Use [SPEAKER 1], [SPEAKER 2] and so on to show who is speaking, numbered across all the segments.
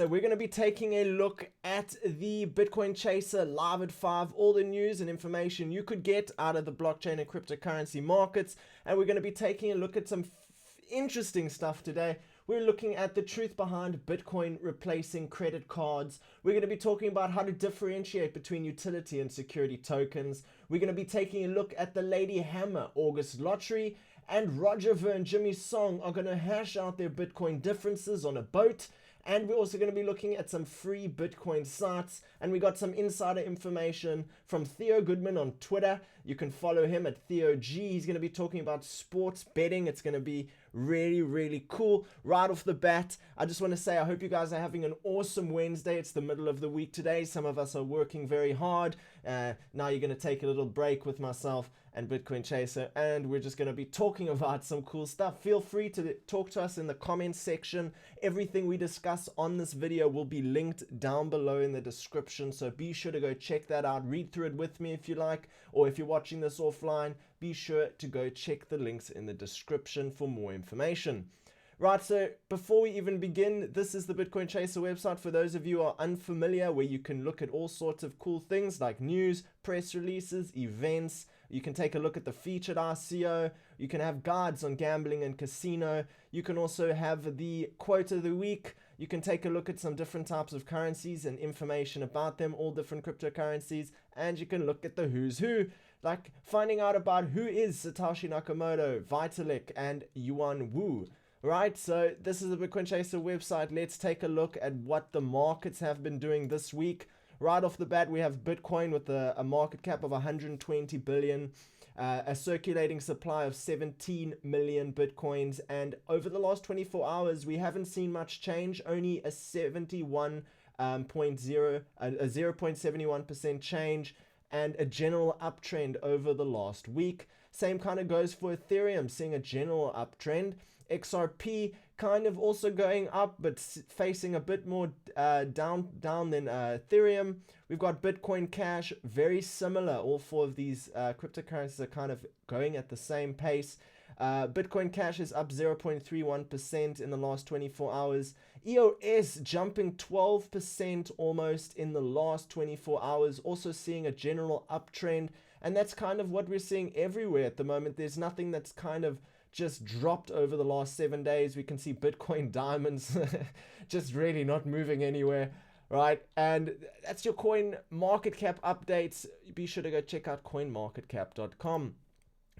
[SPEAKER 1] So we're going to be taking a look at the Bitcoin Chaser live at 5, all the news and information you could get out of the blockchain and cryptocurrency markets. And we're going to be taking a look at some interesting stuff today. We're looking at the truth behind Bitcoin replacing credit cards. We're going to be talking about how to differentiate between utility and security tokens. We're going to be taking a look at the Lady Hammer August lottery. And Roger Ver and Jimmy Song are going to hash out their Bitcoin differences on a boat. And we're also going to be looking at some free Bitcoin sites. And we got some insider information from Theo Goodman on Twitter. You can follow him at TheoG. He's going to be talking about sports betting. It's going to be really cool. Right off the bat, I just want to say I hope you guys are having an awesome Wednesday. It's the middle of the week today. Some of us are working very hard. Now you're going to take a little break with myself and Bitcoin Chaser, and we're just going to be talking about some cool stuff. Feel free to talk to us in the comments section. Everything we discuss on this video will be linked down below in the description, so be sure to go check that out. Read through it with me if you like, or if you're watching this offline, be sure to go check the links in the description for more information. Right, so before we even begin, this is the Bitcoin Chaser website for those of you who are unfamiliar, where you can look at all sorts of cool things like news, press releases, events. You can take a look at the featured ICO. You can have guides on gambling and casino. You can also have the quote of the week. You can take a look at some different types of currencies and information about them, all different cryptocurrencies. And you can look at the who's who, like finding out about who is Satoshi Nakamoto, Vitalik, and Yuan Wu. Right, so this is the Bitcoin Chaser website. Let's take a look at what the markets have been doing this week. Right off the bat, we have Bitcoin with a market cap of 120 billion, a circulating supply of 17 million Bitcoins, and over the last 24 hours, we haven't seen much change, only a 0.71% change, and a general uptrend over the last week. Same kind of goes for Ethereum, seeing a general uptrend. XRP kind of also going up, but facing a bit more down than Ethereum. We've got Bitcoin Cash, very similar. All four of these cryptocurrencies are kind of going at the same pace. Bitcoin Cash is up 0.31% in the last 24 hours. EOS jumping 12% almost in the last 24 hours, also seeing a general uptrend. And that's kind of what we're seeing everywhere at the moment. There's nothing that's kind of just dropped over the last 7 days. We can see Bitcoin diamonds just really not moving anywhere, right? And that's your coin market cap updates. Be sure to go check out coinmarketcap.com.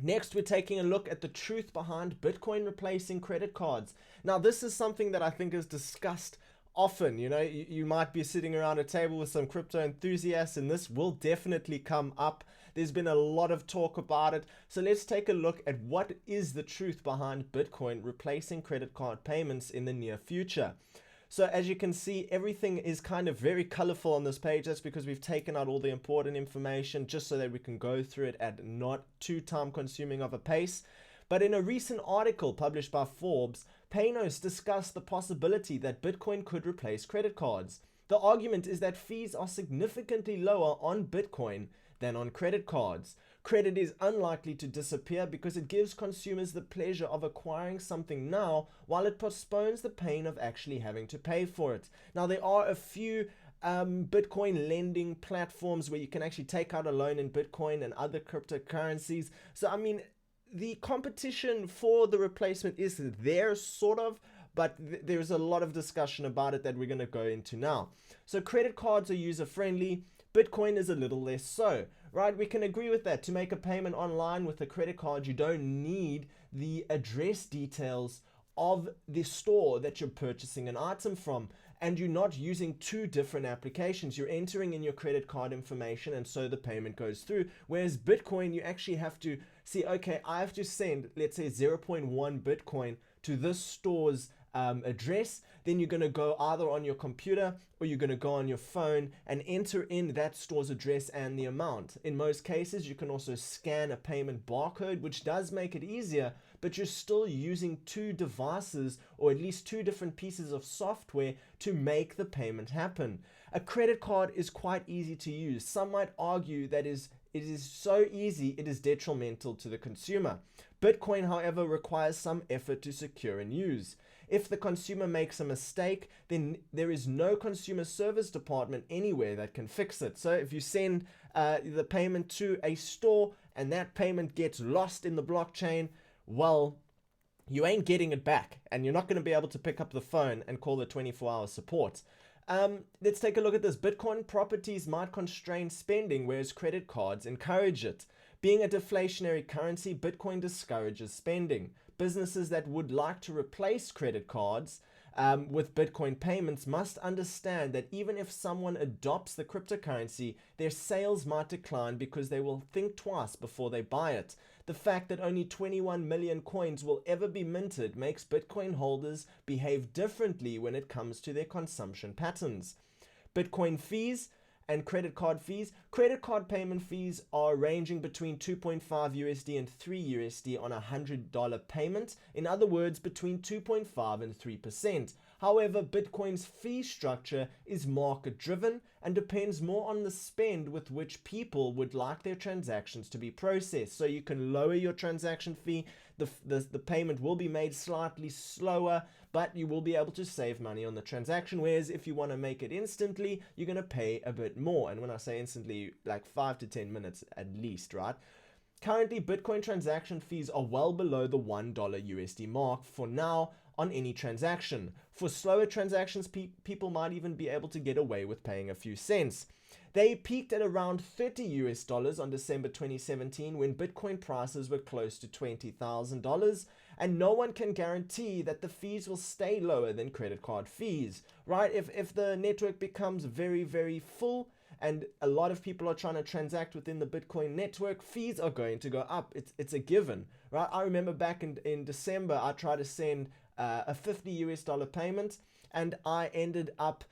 [SPEAKER 1] Next, we're taking a look at the truth behind Bitcoin replacing credit cards. Now, this is something that I think is discussed often. You know, you might be sitting around a table with some crypto enthusiasts, and this will definitely come up. There's been a lot of talk about it. So let's take a look at what is the truth behind Bitcoin replacing credit card payments in the near future. So as you can see, everything is kind of very colorful on this page. That's because we've taken out all the important information just so that we can go through it at not too time consuming of a pace. But in a recent article published by Forbes, Panos discussed the possibility that Bitcoin could replace credit cards. The argument is that fees are significantly lower on Bitcoin than on credit cards. Credit is unlikely to disappear because it gives consumers the pleasure of acquiring something now while it postpones the pain of actually having to pay for it. Now, there are a few Bitcoin lending platforms where you can actually take out a loan in Bitcoin and other cryptocurrencies. So, I mean, the competition for the replacement is there, sort of, but there's a lot of discussion about it that we're going to go into now. So credit cards are user-friendly. Bitcoin is a little less so, right? We can agree with that. To make a payment online with a credit card, you don't need the address details of the store that you're purchasing an item from, and you're not using two different applications. You're entering in your credit card information, and so the payment goes through. Whereas Bitcoin, you actually have to see, okay, I have to send, let's say, 0.1 Bitcoin to this store's address. Then you're going to go either on your computer or you're going to go on your phone and enter in that store's address and the amount. In most cases, you can also scan a payment barcode, which does make it easier, but you're still using two devices or at least two different pieces of software to make the payment happen. A credit card is quite easy to use. Some might argue that it is so easy it is detrimental to the consumer. Bitcoin, however, requires some effort to secure and use. If the consumer makes a mistake, then there is no consumer service department anywhere that can fix it. So if you send the payment to a store and that payment gets lost in the blockchain, well, you ain't getting it back, and you're not going to be able to pick up the phone and call the 24-hour support. Let's take a look at this. Bitcoin properties might constrain spending, whereas credit cards encourage it. Being a deflationary currency, Bitcoin discourages spending. Businesses that would like to replace credit cards with Bitcoin payments must understand that even if someone adopts the cryptocurrency, their sales might decline because they will think twice before they buy it. The fact that only 21 million coins will ever be minted makes Bitcoin holders behave differently when it comes to their consumption patterns. Bitcoin fees and credit card fees. Credit card payment fees are ranging between 2.5 USD and 3 USD on a $100 payment. In other words, between 2.5 and 3%. However, Bitcoin's fee structure is market driven and depends more on the spend with which people would like their transactions to be processed. So you can lower your transaction fee, the payment will be made slightly slower, but you will be able to save money on the transaction. Whereas if you want to make it instantly, you're going to pay a bit more. And when I say instantly, like 5 to 10 minutes at least, right? Currently, Bitcoin transaction fees are well below the $1 USD mark for now on any transaction. For slower transactions, people might even be able to get away with paying a few cents. They peaked at around $30 on December 2017 when Bitcoin prices were close to $20,000, and no one can guarantee that the fees will stay lower than credit card fees, right? If the network becomes very, very full and a lot of people are trying to transact within the Bitcoin network, fees are going to go up. It's a given, right? I remember back in December, I tried to send a $50 payment, and I ended up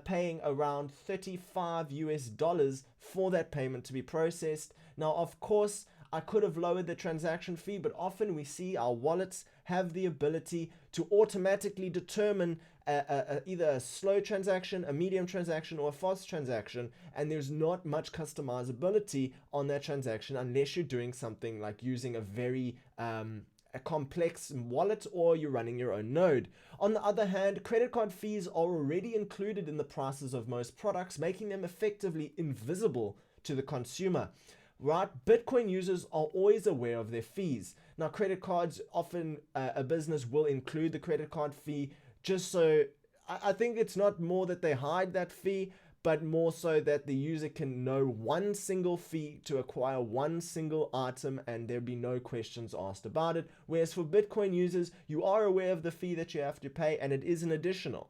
[SPEAKER 1] paying around $35 for that payment to be processed. Now, of course, I could have lowered the transaction fee, but often we see our wallets have the ability to automatically determine either a slow transaction, a medium transaction, or a fast transaction, and there's not much customizability on that transaction unless you're doing something like using a very a complex wallet or you're running your own node. On the other hand, credit card fees are already included in the prices of most products, making them effectively invisible to the consumer. Right? Bitcoin users are always aware of their fees. Now, credit cards, often a business will include the credit card fee just so, I think it's not more that they hide that fee, but more so that the user can know one single fee to acquire one single item and there'll be no questions asked about it. Whereas for Bitcoin users, you are aware of the fee that you have to pay, and it is an additional.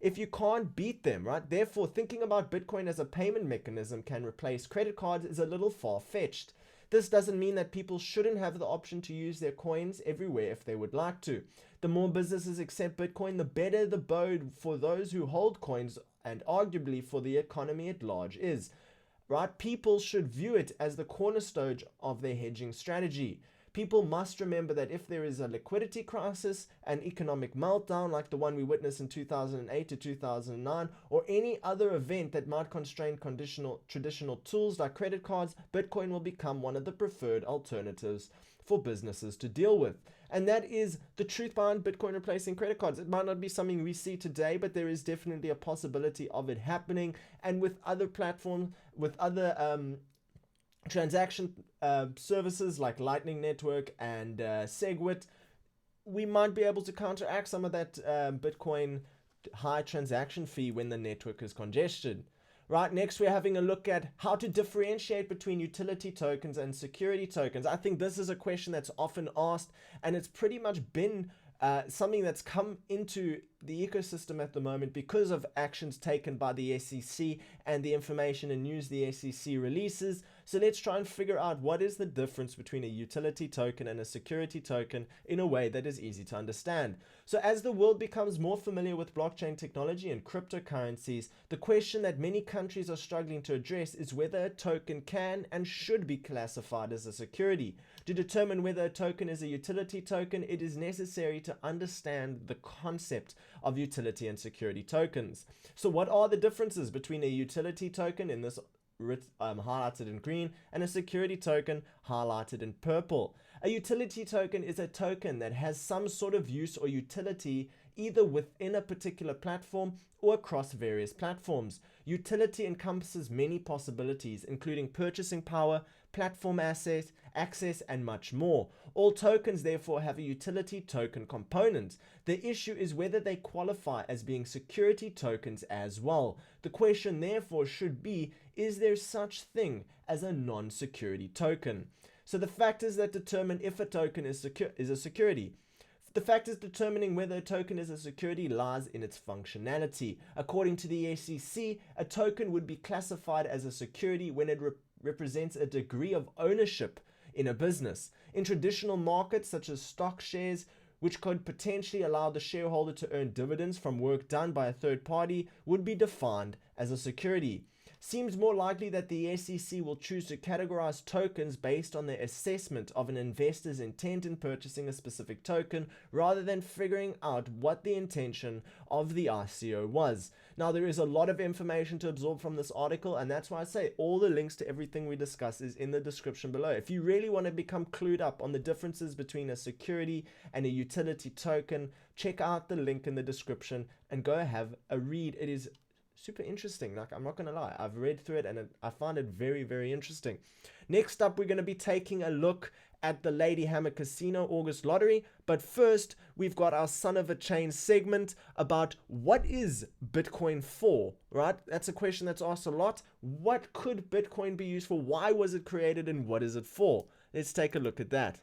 [SPEAKER 1] If you can't beat them, right? Therefore, thinking about Bitcoin as a payment mechanism can replace credit cards is a little far-fetched. This doesn't mean that people shouldn't have the option to use their coins everywhere if they would like to. The more businesses accept Bitcoin, the better the boat for those who hold coins and arguably for the economy at large is. Right? People should view it as the cornerstone of their hedging strategy. People must remember that if there is a liquidity crisis, an economic meltdown like the one we witnessed in 2008 to 2009, or any other event that might constrain traditional tools like credit cards, Bitcoin will become one of the preferred alternatives for businesses to deal with. And that is the truth behind Bitcoin replacing credit cards. It might not be something we see today, but there is definitely a possibility of it happening. And with other platforms, with other transaction services like Lightning Network and Segwit, we might be able to counteract some of that Bitcoin high transaction fee when the network is congested. Right, next we're having a look at how to differentiate between utility tokens and security tokens. I think this is a question that's often asked, and it's pretty much been something that's come into the ecosystem at the moment because of actions taken by the SEC and the information and news the SEC releases. So let's try and figure out what is the difference between a utility token and a security token in a way that is easy to understand. So as the world becomes more familiar with blockchain technology and cryptocurrencies, the question that many countries are struggling to address is whether a token can and should be classified as a security. To determine whether a token is a utility token, it is necessary to understand the concept of utility and security tokens. So what are the differences between a utility token, in this highlighted in green, and a security token highlighted in purple? A utility token is a token that has some sort of use or utility either within a particular platform or across various platforms. Utility encompasses many possibilities, including purchasing power, platform access, and much more. All tokens therefore have a utility token component. The issue is whether they qualify as being security tokens as well. The question therefore should be, is there such thing as a non-security token? So the factors that determine if a token is a security. The factors determining whether a token is a security lies in its functionality. According to the SEC, a token would be classified as a security when it represents a degree of ownership in a business. In traditional markets such as stock shares, which could potentially allow the shareholder to earn dividends from work done by a third party, would be defined as a security. Seems more likely that the SEC will choose to categorize tokens based on their assessment of an investor's intent in purchasing a specific token rather than figuring out what the intention of the ICO was. Now, there is a lot of information to absorb from this article, and that's why I say all the links to everything we discuss is in the description below. If you really want to become clued up on the differences between a security and a utility token, check out the link in the description and go have a read. It is super interesting. Like, I'm not gonna lie, I've read through it and I find it very, very interesting. Next up, we're going to be taking a look at the Lady Hammer Casino August lottery, but first we've got our son of a chain segment about what is Bitcoin for, right? That's a question that's asked a lot. What could Bitcoin be used for? Why was it created and what is it for? Let's take a look at that.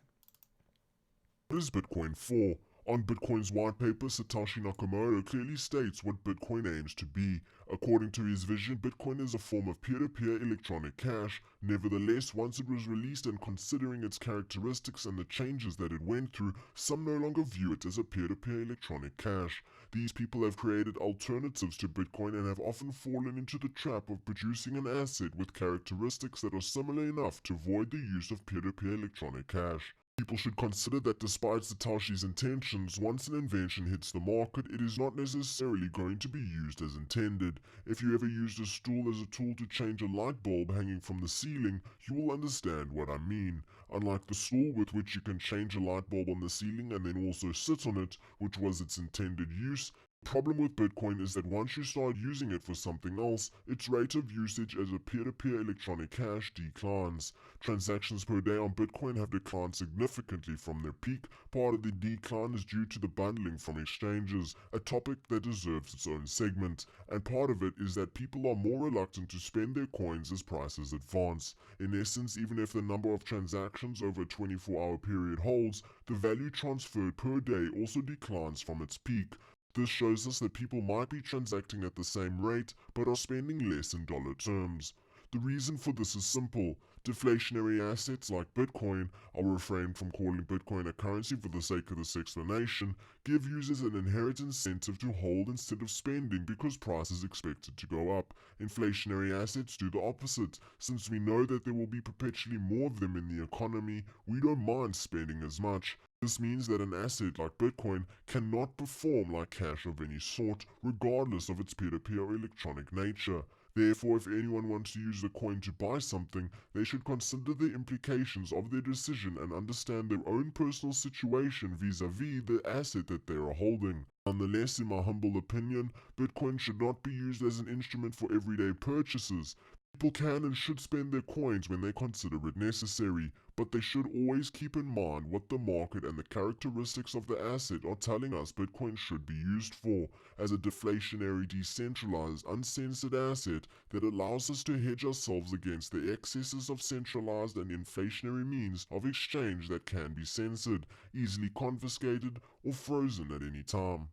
[SPEAKER 2] What is Bitcoin for? On Bitcoin's white paper, Satoshi Nakamoto clearly states what Bitcoin aims to be. According to his vision, Bitcoin is a form of peer-to-peer electronic cash. Nevertheless, once it was released and considering its characteristics and the changes that it went through, some no longer view it as a peer-to-peer electronic cash. These people have created alternatives to Bitcoin and have often fallen into the trap of producing an asset with characteristics that are similar enough to void the use of peer-to-peer electronic cash. People should consider that despite Satoshi's intentions, once an invention hits the market, it is not necessarily going to be used as intended. If you ever used a stool as a tool to change a light bulb hanging from the ceiling, you will understand what I mean. Unlike the stool with which you can change a light bulb on the ceiling and then also sit on it, which was its intended use, the problem with Bitcoin is that once you start using it for something else, its rate of usage as a peer-to-peer electronic cash declines. Transactions per day on Bitcoin have declined significantly from their peak. Part of the decline is due to the bundling from exchanges, a topic that deserves its own segment, and part of it is that people are more reluctant to spend their coins as prices advance. In essence, even if the number of transactions over a 24-hour period holds, the value transferred per day also declines from its peak. This shows us that people might be transacting at the same rate, but are spending less in dollar terms. The reason for this is simple. Deflationary assets like Bitcoin, I'll refrain from calling Bitcoin a currency for the sake of this explanation, give users an inherent incentive to hold instead of spending because price is expected to go up. Inflationary assets do the opposite. Since we know that there will be perpetually more of them in the economy, we don't mind spending as much. This means that an asset like Bitcoin cannot perform like cash of any sort, regardless of its peer-to-peer or electronic nature. Therefore, if anyone wants to use the coin to buy something, they should consider the implications of their decision and understand their own personal situation vis-a-vis the asset that they are holding. Nonetheless, in my humble opinion, Bitcoin should not be used as an instrument for everyday purchases. People can and should spend their coins when they consider it necessary, but they should always keep in mind what the market and the characteristics of the asset are telling us Bitcoin should be used for, as a deflationary, decentralized, uncensored asset that allows us to hedge ourselves against the excesses of centralized and inflationary means of exchange that can be censored, easily confiscated, or frozen at any time.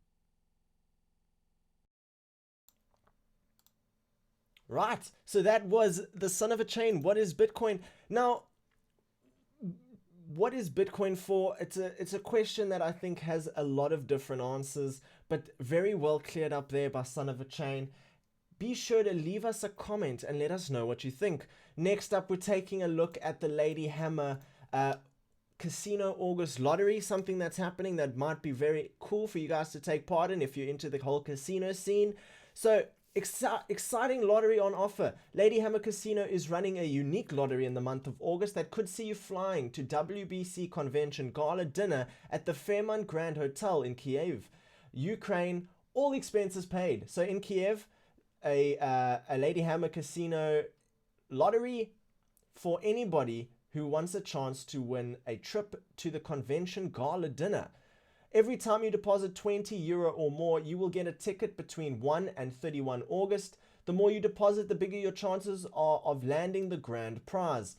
[SPEAKER 1] Right, so that was the son of a chain. What is Bitcoin? Now, what is Bitcoin for? It's a question that I think has a lot of different answers, but very well cleared up there by son of a chain. Be sure to leave us a comment and let us know what you think. Next up, we're taking a look at the Lady Hammer Casino August lottery, something that's happening that might be very cool for you guys to take part in if you're into the whole casino scene. So, exciting lottery on offer. Lady Hammer Casino is running a unique lottery in the month of August that could see you flying to WBC Convention Gala Dinner at the Fairmont Grand Hotel in Kiev. Ukraine, all expenses paid. So in Kiev, a Lady Hammer Casino lottery for anybody who wants a chance to win a trip to the convention gala dinner. Every time you deposit €20 or more, you will get a ticket between 1 and 31 August. The more you deposit, the bigger your chances are of landing the grand prize,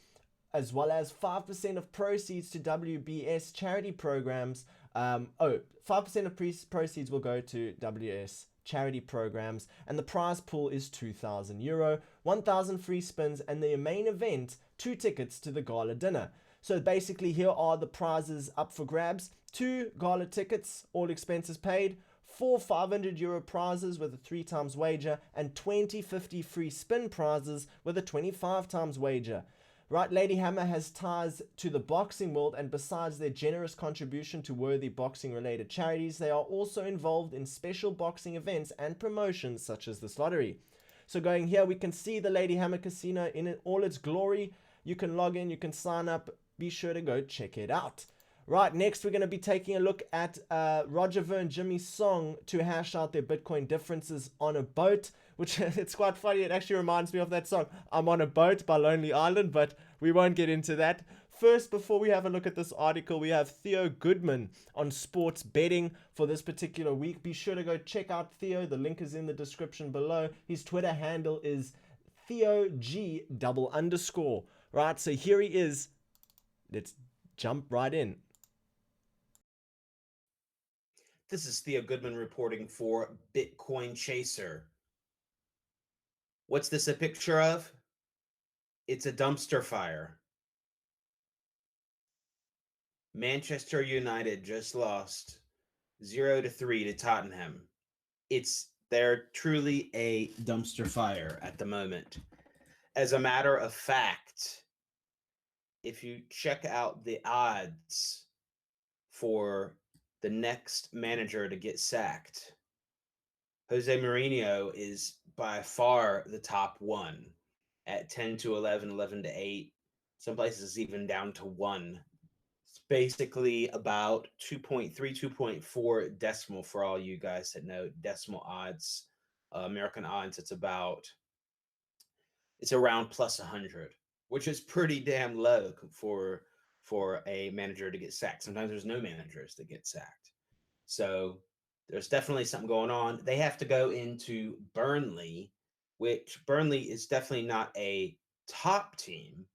[SPEAKER 1] as well as 5% of proceeds to WBS charity programs. 5% of proceeds will go to WS charity programs, and the prize pool is €2,000, 1,000 free spins, and the main event, 2 tickets to the gala dinner. So basically, here are the prizes up for grabs: 2 gala tickets, all expenses paid, 4 €500 prizes with a 3 times wager, and 20/50 free spin prizes with a 25 times wager. Right, Lady Hammer has ties to the boxing world, and besides their generous contribution to worthy boxing related charities, they are also involved in special boxing events and promotions such as this lottery. So going here, we can see the Lady Hammer Casino in all its glory. You can log in, you can sign up, be sure to go check it out. Right, next we're going to be taking a look at Roger Ver and Jimmy Song to hash out their Bitcoin differences on a boat, which it's quite funny. It actually reminds me of that song, I'm on a Boat by Lonely Island, but we won't get into that. First, before we have a look at this article, we have Theo Goodman on sports betting for this particular week. Be sure to go check out Theo. The link is in the description below. His Twitter handle is TheoG__. Right, so here he is. Let's jump right in.
[SPEAKER 3] This is Theo Goodman reporting for Bitcoin Chaser. What's this a picture of? It's a dumpster fire. Manchester United just lost 0-3 to Tottenham. They're truly a dumpster fire at the moment. As a matter of fact, if you check out the odds for the next manager to get sacked, Jose Mourinho is by far the top one at 10-11, 11-8. Some places even down to 1. It's basically about 2.3, 2.4 decimal for all you guys that know decimal odds. American odds, it's around plus 100, which is pretty damn low for a manager to get sacked. Sometimes there's no managers that get sacked. So there's definitely something going on. They have to go into Burnley, which Burnley is definitely not a top team,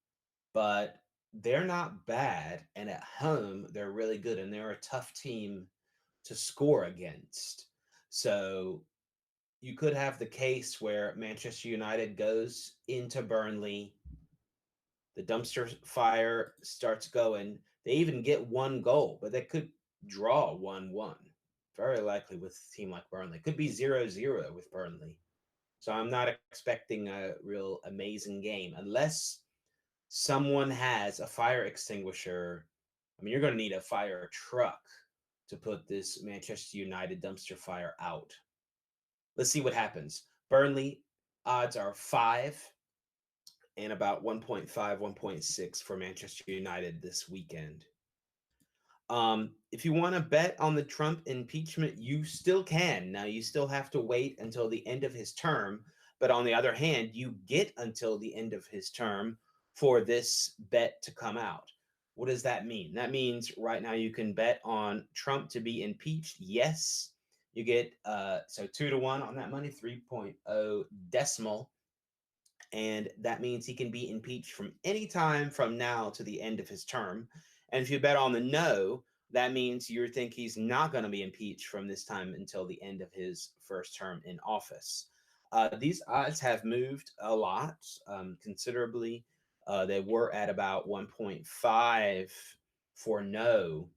[SPEAKER 3] but they're not bad. And at home, they're really good. And they're a tough team to score against. So you could have the case where Manchester United goes into Burnley, the dumpster fire starts going. They even get 1 goal, but they could draw 1-1. Very likely with a team like Burnley. Could be 0-0 with Burnley. So I'm not expecting a real amazing game unless someone has a fire extinguisher. I mean, you're going to need a fire truck to put this Manchester United dumpster fire out. Let's see what happens. Burnley odds are 5 and about 1.5, 1.6 for Manchester United this weekend. If you want to bet on the Trump impeachment, you still can. Now, you still have to wait until the end of his term. But on the other hand, you get until the end of his term for this bet to come out. What does that mean? That means right now you can bet on Trump to be impeached. Yes, you get 2-1 on that money, 3.0 decimal. And that means he can be impeached from any time from now to the end of his term. And if you bet on the no, that means you think he's not going to be impeached from this time until the end of his first term in office. These odds have moved a lot, considerably. They were at about 1.5 for no.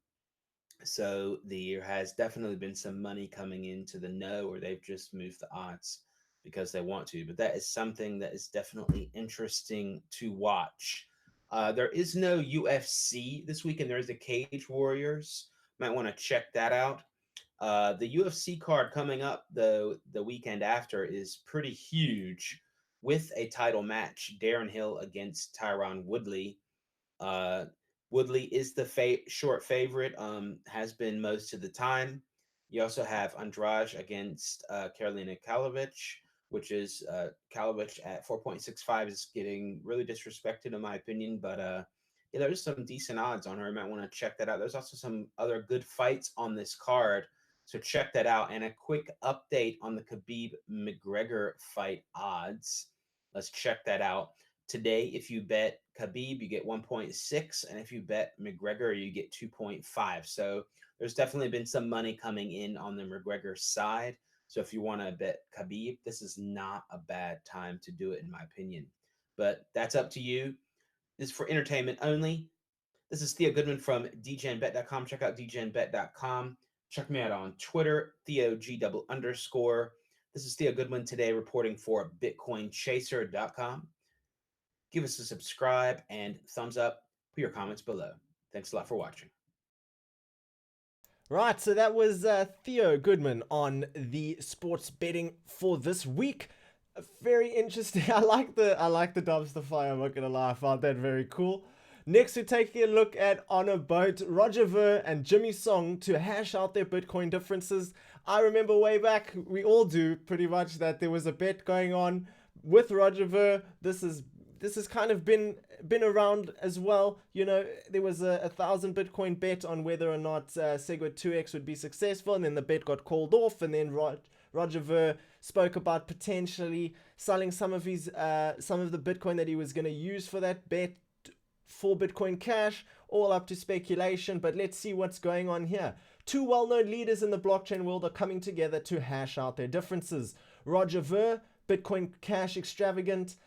[SPEAKER 3] So there has definitely been some money coming into the no, or they've just moved the odds because they want to. But that is something that is definitely interesting to watch. There is no UFC this weekend. There's the Cage Warriors. Might want to check that out. The UFC card coming up the weekend after is pretty huge with a title match. Darren Hill against Tyron Woodley. Woodley is the short favorite, has been most of the time. You also have Andrade against Karolina Kalovic, which is Kalovic at 4.65 is getting really disrespected in my opinion, but yeah, there's some decent odds on her. You might want to check that out. There's also some other good fights on this card, so check that out. And a quick update on the Khabib McGregor fight odds. Let's check that out. Today, if you bet Khabib, you get 1.6, and if you bet McGregor, you get 2.5. So there's definitely been some money coming in on the McGregor side. So if you want to bet Khabib, this is not a bad time to do it, in my opinion. But that's up to you. This is for entertainment only. This is Theo Goodman from djnbet.com. Check out djnbet.com. Check me out on Twitter, TheoG_. This is Theo Goodman today reporting for BitcoinChaser.com. Give us a subscribe and thumbs up. Put your comments below. Thanks a lot for watching.
[SPEAKER 1] Right, so that was Theo Goodman on the sports betting for this week. Very interesting. I like the dumpster fire. I'm not gonna lie, I found that very cool. Next, we're taking a look at On a Boat, Roger Ver and Jimmy Song to hash out their Bitcoin differences. I remember way back, we all do pretty much, that there was a bet going on with Roger Ver. This has kind of been around as well. You know, there was a 1,000 Bitcoin bet on whether or not Segwit 2x would be successful, and then the bet got called off, and then Roger Ver spoke about potentially selling some of the Bitcoin that he was going to use for that bet for Bitcoin Cash, all up to speculation. But let's see what's going on here. Two well-known leaders in the blockchain world are coming together to hash out their differences. Roger Ver, Bitcoin Cash extravagant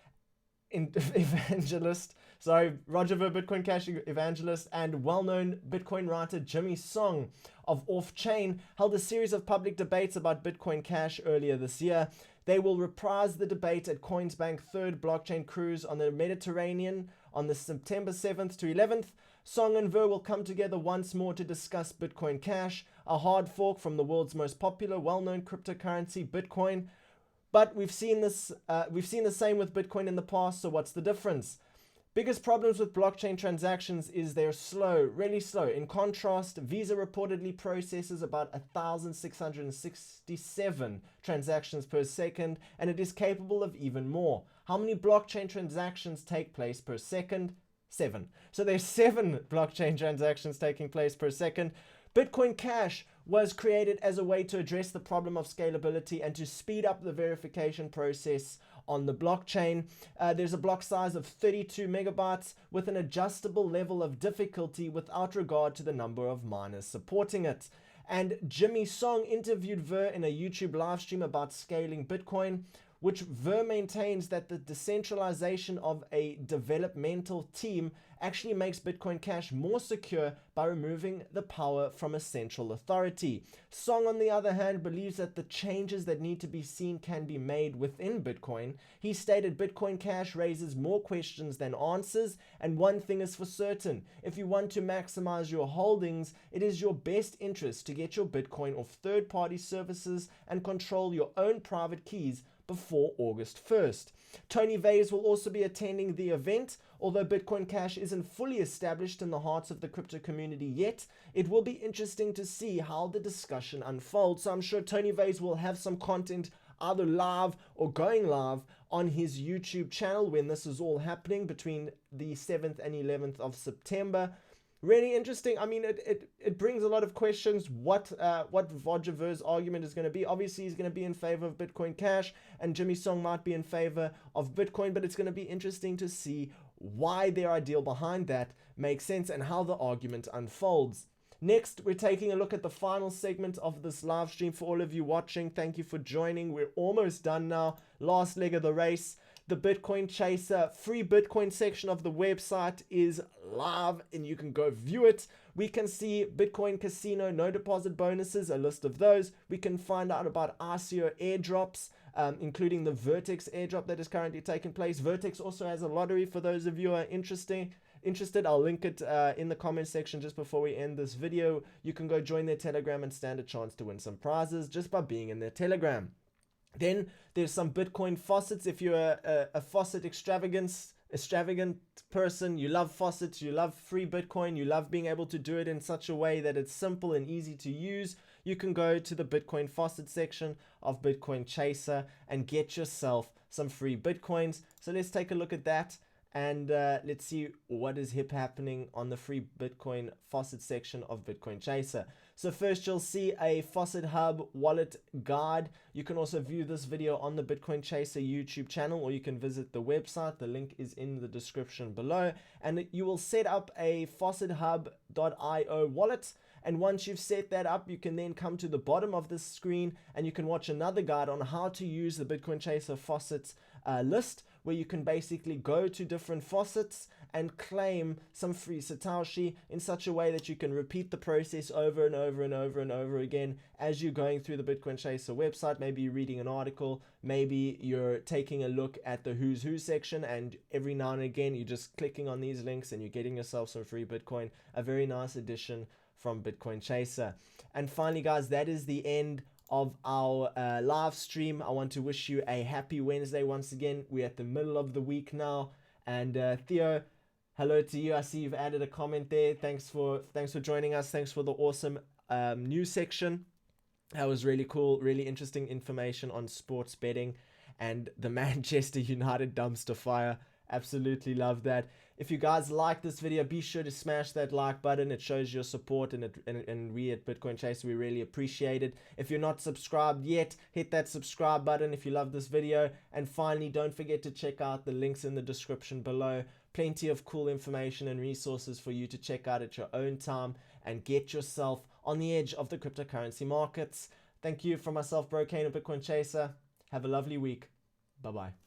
[SPEAKER 1] evangelist, Roger Ver, Bitcoin Cash evangelist, and well-known Bitcoin writer Jimmy Song of Off-Chain held a series of public debates about Bitcoin Cash earlier this year. They will reprise the debate at Coinsbank's third blockchain cruise on the Mediterranean on the September 7th to 11th. Song and Ver will come together once more to discuss Bitcoin Cash, a hard fork from the world's most popular, well-known cryptocurrency, Bitcoin. But we've seen the same with Bitcoin in the past, so what's the difference? Biggest problems with blockchain transactions is they're slow, really slow. In contrast, Visa reportedly processes about 1,667 transactions per second, and it is capable of even more. How many blockchain transactions take place per second? 7. So there's 7 blockchain transactions taking place per second. Bitcoin Cash was created as a way to address the problem of scalability and to speed up the verification process on the blockchain. There's a block size of 32 megabytes with an adjustable level of difficulty without regard to the number of miners supporting it. And Jimmy Song interviewed Ver in a YouTube live stream about scaling Bitcoin, which Ver maintains that the decentralization of a developmental team actually makes Bitcoin Cash more secure by removing the power from a central authority. Song, on the other hand, believes that the changes that need to be seen can be made within Bitcoin. He stated Bitcoin Cash raises more questions than answers, and one thing is for certain: if you want to maximize your holdings, it is your best interest to get your Bitcoin off third-party services and control your own private keys before August 1st. Tony Vase will also be attending the event. Although Bitcoin Cash isn't fully established in the hearts of the crypto community yet, it will be interesting to see how the discussion unfolds. So I'm sure Tony Vase will have some content either live or going live on his YouTube channel when this is all happening between the 7th and 11th of September. Really interesting. I mean, it brings a lot of questions. What Roger Ver's argument is going to be. Obviously, he's going to be in favor of Bitcoin Cash, and Jimmy Song might be in favor of Bitcoin, but it's going to be interesting to see why their ideal behind that makes sense and how the argument unfolds. Next, we're taking a look at the final segment of this live stream. For all of you watching, thank you for joining. We're almost done now. Last leg of the race. The Bitcoin Chaser free Bitcoin section of the website is live and you can go view it. We can see Bitcoin Casino, no deposit bonuses, a list of those. We can find out about ICO airdrops, including the Vertex airdrop that is currently taking place. Vertex also has a lottery for those of you who are interested. I'll link it in the comment section just before we end this video. You can go join their Telegram and stand a chance to win some prizes just by being in their Telegram. Then there's some Bitcoin faucets. If you're a faucet extravagant person, you love faucets, you love free Bitcoin, you love being able to do it in such a way that it's simple and easy to use, you can go to the Bitcoin faucet section of Bitcoin Chaser and get yourself some free Bitcoins. So let's take a look at that. And let's see what is happening on the free Bitcoin faucet section of Bitcoin Chaser. So first you'll see a Faucet Hub wallet guide. You can also view this video on the Bitcoin Chaser YouTube channel, or you can visit the website. The link is in the description below. And you will set up a faucethub.io wallet. And once you've set that up, you can then come to the bottom of this screen and you can watch another guide on how to use the Bitcoin Chaser faucets list, where you can basically go to different faucets and claim some free Satoshi in such a way that you can repeat the process over and over and over and over again as you're going through the Bitcoin Chaser website. Maybe you're reading an article, maybe you're taking a look at the Who's Who section, and every now and again you're just clicking on these links and you're getting yourself some free Bitcoin. A very nice addition from Bitcoin Chaser. And finally, guys, that is the end of our live stream. I want to wish you a happy Wednesday once again. We're at the middle of the week now, and Theo, hello to you. I see you've added a comment there. Thanks for joining us. Thanks for the awesome news section. That was really cool, really interesting information on sports betting and the Manchester United dumpster fire. Absolutely love that. If you guys like this video, be sure to smash that like button. It shows your support, and we at Bitcoin Chaser, we really appreciate it. If you're not subscribed yet, hit that subscribe button if you love this video. And finally, don't forget to check out the links in the description below. Plenty of cool information and resources for you to check out at your own time and get yourself on the edge of the cryptocurrency markets. Thank you from myself, BroKaine and Bitcoin Chaser. Have a lovely week. Bye-bye.